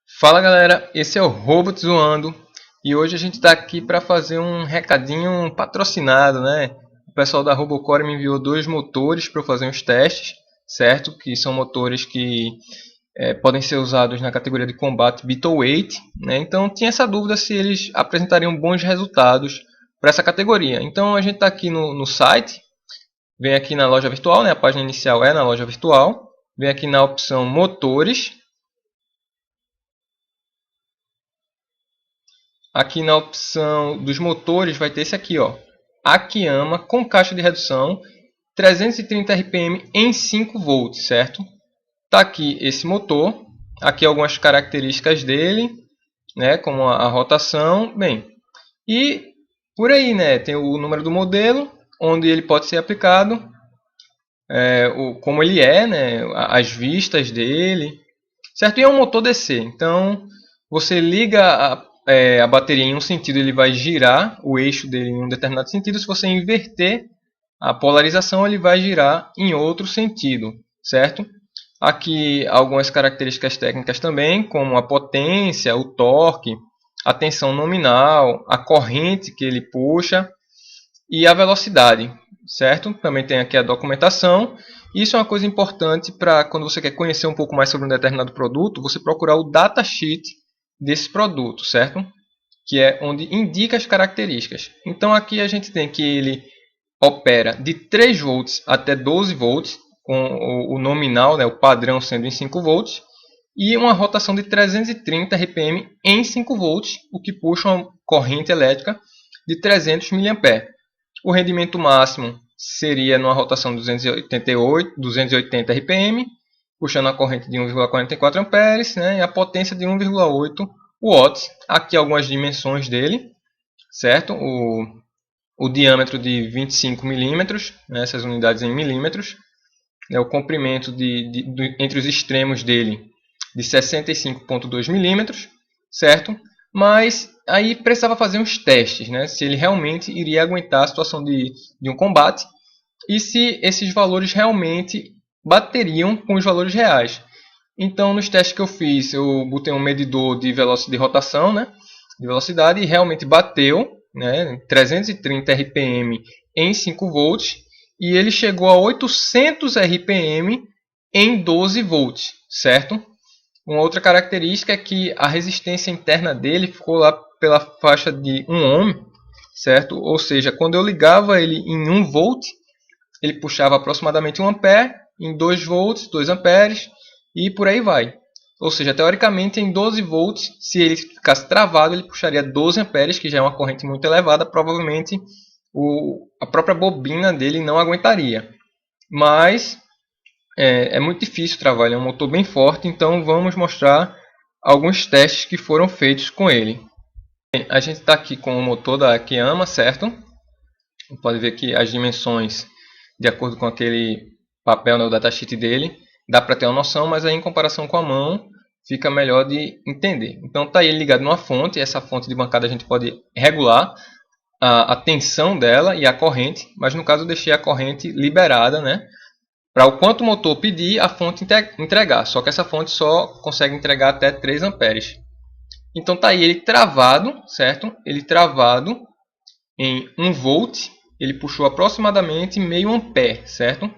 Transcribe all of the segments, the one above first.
Fala galera, esse é o Robot Zoando e hoje a gente está aqui para fazer um recadinho patrocinado, né? O pessoal da Robocore me enviou dois motores para eu fazer uns testes, certo? Que são motores que podem ser usados na categoria de combate Bitweight, né? Então tinha essa dúvida se eles apresentariam bons resultados para essa categoria. Então a gente está aqui no site, vem aqui na loja virtual, né? A página inicial é na loja virtual, vem aqui na opção motores. Aqui na opção dos motores vai ter esse aqui, ó, Akiyama com caixa de redução 330 RPM em 5 volts, certo? Tá aqui esse motor, aqui algumas características dele, né, como a rotação, bem. E por aí, né, tem o número do modelo, onde ele pode ser aplicado, como ele é, né, as vistas dele, certo? E é um motor DC, então você liga a bateria em um sentido, ele vai girar o eixo dele em um determinado sentido. Se você inverter a polarização, ele vai girar em outro sentido, certo? Aqui algumas características técnicas também, como a potência, o torque, a tensão nominal, a corrente que ele puxa e a velocidade, certo? Também tem aqui a documentação. Isso é uma coisa importante para quando você quer conhecer um pouco mais sobre um determinado produto, você procurar o datasheet desse produto, certo? Que é onde indica as características. Então aqui a gente tem que ele opera de 3 volts até 12 volts, com o nominal, né, o padrão sendo em 5 volts, e uma rotação de 330 RPM em 5 volts, o que puxa uma corrente elétrica de 300 mA. O rendimento máximo seria numa rotação de 280 RPM, puxando a corrente de 1,44 amperes, né, e a potência de 1,8 watts. Aqui algumas dimensões dele, certo? O diâmetro de 25 milímetros, né, essas unidades em milímetros, né, o comprimento entre os extremos dele de 65,2 milímetros, certo? Mas aí precisava fazer uns testes, né? Se ele realmente iria aguentar a situação de um combate e se esses valores realmente bateriam com os valores reais. Então, nos testes que eu fiz, eu botei um medidor de rotação, né? De velocidade, e realmente bateu, né? 330 RPM em 5 volts, e ele chegou a 800 RPM em 12 volts, certo? Uma outra característica é que a resistência interna dele ficou lá pela faixa de 1 ohm, certo? Ou seja, quando eu ligava ele em 1 volt, ele puxava aproximadamente 1 ampere, em 2 volts, 2 amperes, e por aí vai. Ou seja, teoricamente em 12 volts, se ele ficasse travado, ele puxaria 12 amperes, que já é uma corrente muito elevada, provavelmente a própria bobina dele não aguentaria. Mas é muito difícil travar, ele é um motor bem forte, então vamos mostrar alguns testes que foram feitos com ele. Bem, a gente está aqui com o motor da Akiyama, certo? Pode ver que as dimensões, de acordo com aquele papel, né, o datasheet dele, dá para ter uma noção, mas aí em comparação com a mão fica melhor de entender. Então está ele ligado numa fonte, essa fonte de bancada a gente pode regular a tensão dela e a corrente, mas no caso eu deixei a corrente liberada, né? Para o quanto o motor pedir, a fonte entregar. Só que essa fonte só consegue entregar até 3 amperes. Então tá aí ele travado, certo? Ele travado em 1 volt, ele puxou aproximadamente meio ampere, certo?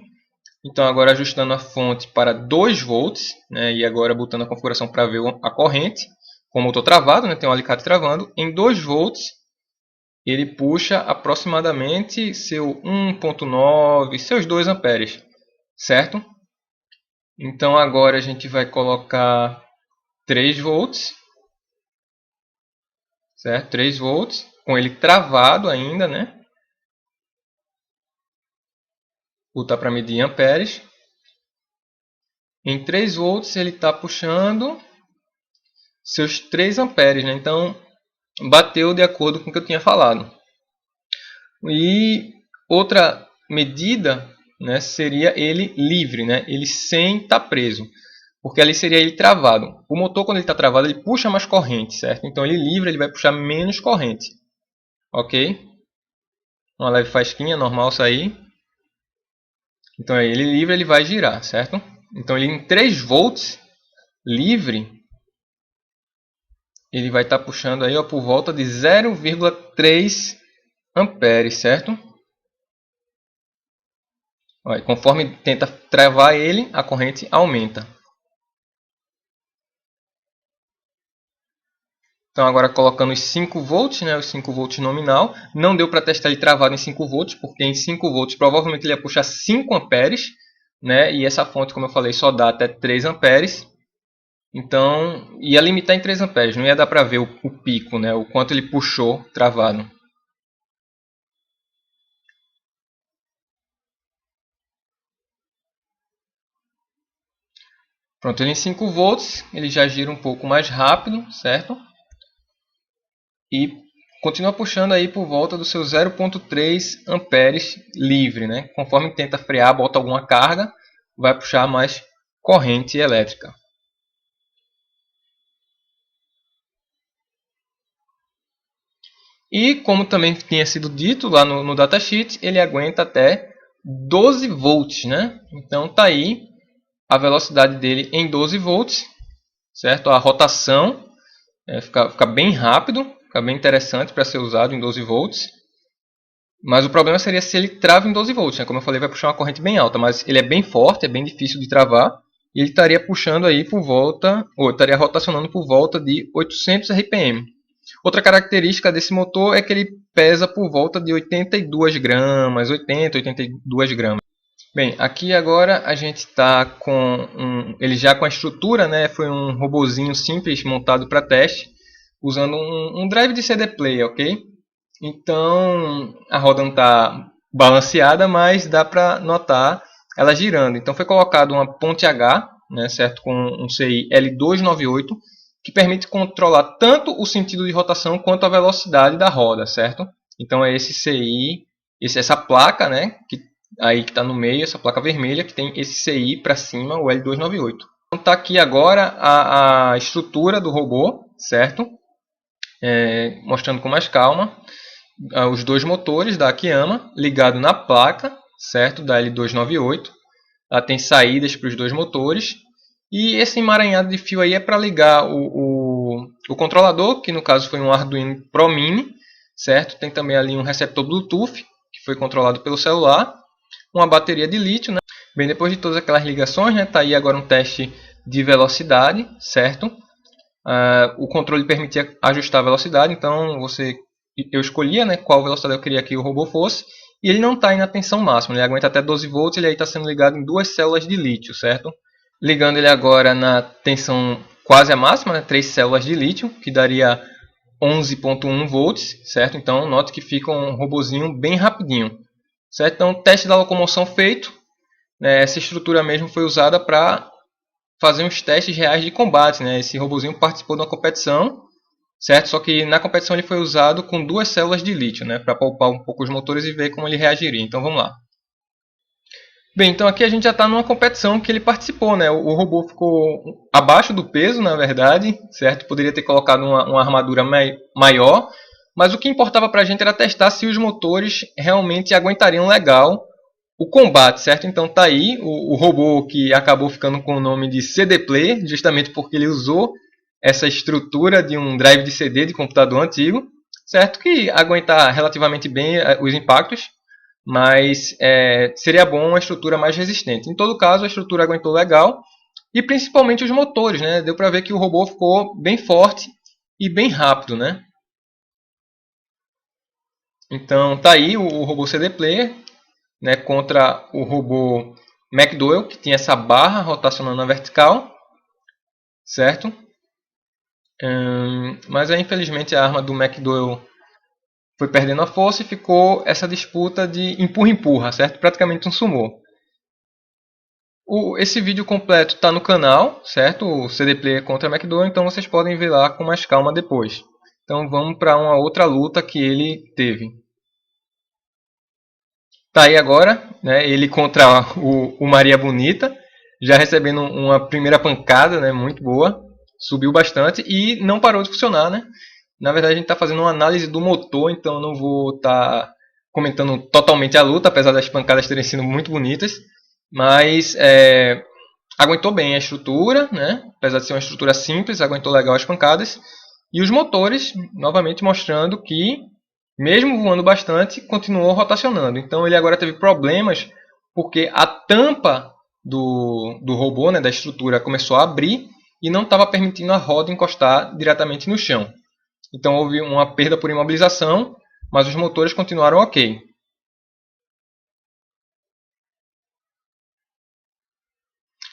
Então agora ajustando a fonte para 2 volts, né? E agora botando a configuração para ver a corrente, com o motor travado, né? Tem um alicate travando, em 2 volts ele puxa aproximadamente seu 1,9, seus 2 amperes, certo? Então agora a gente vai colocar 3 volts, certo? 3 volts, com ele travado ainda, né? Botar para medir em amperes. Em 3 volts ele está puxando seus 3 amperes, né? Então bateu de acordo com o que eu tinha falado. E outra medida, né, seria ele livre, né? Ele sem estar preso. Porque ali seria ele travado. O motor, quando ele está travado, ele puxa mais corrente, certo? Então ele livre, ele vai puxar menos corrente. Ok? Uma leve fasquinha, normal sair. Então aí ele livre, ele vai girar, certo? Então ele em 3 volts livre, ele vai estar puxando aí, ó, por volta de 0,3 amperes, certo? Ó, conforme tenta travar ele, a corrente aumenta. Então agora colocando os 5 volts, né, os 5 volts nominal, não deu para testar ele travado em 5 volts, porque em 5 volts provavelmente ele ia puxar 5 amperes, né, e essa fonte, como eu falei, só dá até 3 amperes. Então ia limitar em 3 amperes, não ia dar para ver o pico, né, o quanto ele puxou travado. Pronto, ele em 5 volts, ele já gira um pouco mais rápido, certo? E continua puxando aí por volta dos seus 0,3 amperes livre, né? Conforme tenta frear, bota alguma carga, vai puxar mais corrente elétrica. E como também tinha sido dito lá no datasheet, ele aguenta até 12 volts, né? Então tá aí a velocidade dele em 12 volts, certo? A rotação fica bem rápido, fica bem interessante para ser usado em 12 volts. Mas o problema seria se ele trava em 12 volts, né? Como eu falei, vai puxar uma corrente bem alta, mas ele é bem forte, é bem difícil de travar. E ele estaria puxando aí por volta, ou estaria rotacionando por volta de 800 RPM. Outra característica desse motor é que ele pesa por volta de 82 gramas, 80, 82 gramas. Bem, aqui agora a gente está com ele já com a estrutura, né? Foi um robozinho simples montado para teste, usando um drive de CD player, ok? Então a roda não está balanceada, mas dá para notar ela girando. Então foi colocado uma ponte H, né, certo, com um CI L298, que permite controlar tanto o sentido de rotação quanto a velocidade da roda, certo? Então é esse CI, essa placa, né, que aí que está no meio, essa placa vermelha que tem esse CI para cima, o L298. Então está aqui agora a estrutura do robô, certo? Mostrando com mais calma os dois motores da Akiyama ligados na placa, certo, da L298. Ela tem saídas para os dois motores. E esse emaranhado de fio aí é para ligar o controlador, que no caso foi um Arduino Pro Mini, certo? Tem também ali um receptor Bluetooth, que foi controlado pelo celular. Uma bateria de lítio, né? Bem, depois de todas aquelas ligações, né, tá aí agora um teste de velocidade, certo? O controle permitia ajustar a velocidade, então eu escolhia, né, qual velocidade eu queria que o robô fosse, e ele não está na tensão máxima, ele aguenta até 12 volts, ele está sendo ligado em 2 células de lítio, certo? Ligando ele agora na tensão quase a máxima, né, 3 células de lítio, que daria 11,1 volts, certo? Então note que fica um robozinho bem rapidinho, certo? Então teste da locomoção feito, né, essa estrutura mesmo foi usada para fazer uns testes reais de combate, né? Esse robozinho participou de uma competição, certo? Só que na competição ele foi usado com 2 células de lítio, né? Para poupar um pouco os motores e ver como ele reagiria. Então vamos lá. Bem, então aqui a gente já está numa competição que ele participou, né? O robô ficou abaixo do peso, na verdade, certo? Poderia ter colocado uma armadura maior, mas o que importava para a gente era testar se os motores realmente aguentariam legal o combate, certo? Então tá aí o robô que acabou ficando com o nome de CD Player, justamente porque ele usou essa estrutura de um drive de CD de computador antigo, certo? Que aguenta relativamente bem os impactos, mas seria bom uma estrutura mais resistente. Em todo caso, a estrutura aguentou legal, e principalmente os motores, né? Deu para ver que o robô ficou bem forte e bem rápido, né? Então tá aí o robô CD Player, né, contra o robô McDowell, que tinha essa barra rotacionando na vertical, certo? Mas aí, infelizmente a arma do McDowell foi perdendo a força e ficou essa disputa de empurra-empurra, certo? Praticamente um sumô. Esse vídeo completo está no canal, certo? O CD Player contra McDowell, então vocês podem ver lá com mais calma depois. Então vamos para uma outra luta que ele teve. Tá aí agora, né, ele contra o Maria Bonita, já recebendo uma primeira pancada, né, muito boa, subiu bastante e não parou de funcionar, né? Na verdade a gente está fazendo uma análise do motor, então não vou estar comentando totalmente a luta, apesar das pancadas terem sido muito bonitas, mas aguentou bem a estrutura, né? Apesar de ser uma estrutura simples, aguentou legal as pancadas. E os motores, novamente mostrando que, mesmo voando bastante, continuou rotacionando. Então ele agora teve problemas porque a tampa do robô, né, da estrutura, começou a abrir e não estava permitindo a roda encostar diretamente no chão. Então houve uma perda por imobilização, mas os motores continuaram ok.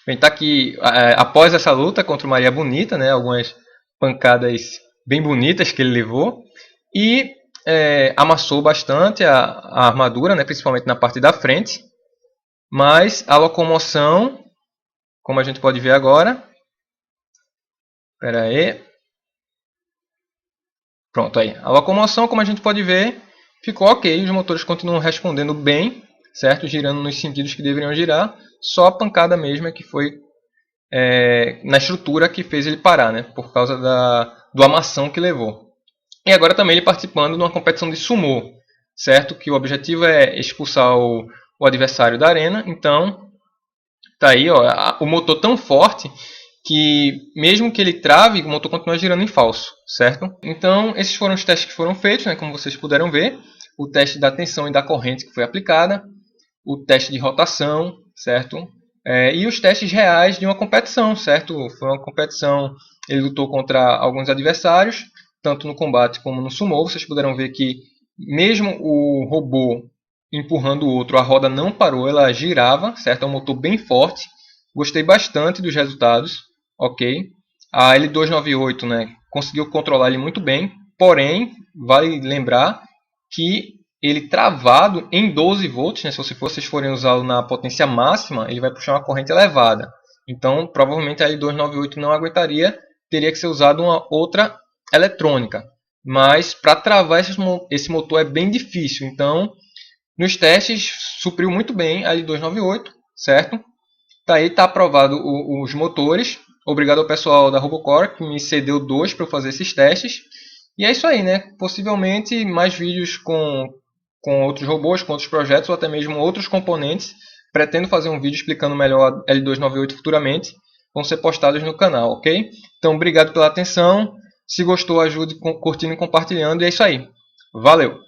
Bem, tá aqui, após essa luta contra o Maria Bonita, né, algumas pancadas bem bonitas que ele levou, e amassou bastante a armadura, né, principalmente na parte da frente, mas a locomoção, como a gente pode ver agora, espera aí, pronto aí, a locomoção, como a gente pode ver, ficou ok, os motores continuam respondendo bem, certo, girando nos sentidos que deveriam girar, só a pancada mesmo é que foi na estrutura que fez ele parar, né? Por causa do amassão que levou. E agora também ele participando de uma competição de sumô, certo? Que o objetivo é expulsar o adversário da arena. Então, tá aí, ó, o motor tão forte que mesmo que ele trave, o motor continua girando em falso, certo? Então, esses foram os testes que foram feitos, né? Como vocês puderam ver. O teste da tensão e da corrente que foi aplicada, o teste de rotação, certo? E os testes reais de uma competição, certo? Foi uma competição, ele lutou contra alguns adversários, tanto no combate como no sumo. Vocês puderam ver que mesmo o robô empurrando o outro, a roda não parou, ela girava, certo? É um motor bem forte. Gostei bastante dos resultados, ok? A L298, né, conseguiu controlar ele muito bem, porém, vale lembrar que ele travado em 12 volts, né, se vocês forem usá-lo na potência máxima, ele vai puxar uma corrente elevada. Então, provavelmente a L298 não aguentaria, teria que ser usado uma outra eletrônica. Mas para travar esse motor é bem difícil. Então, nos testes, supriu muito bem a L298, certo? Tá aí, tá aprovado os motores. Obrigado ao pessoal da Robocore que me cedeu 2 para eu fazer esses testes. E é isso aí, né? Possivelmente mais vídeos com outros robôs, com outros projetos ou até mesmo outros componentes. Pretendo fazer um vídeo explicando melhor a L298 futuramente. Vão ser postados no canal, ok? Então, obrigado pela atenção. Se gostou, ajude curtindo e compartilhando. E é isso aí. Valeu!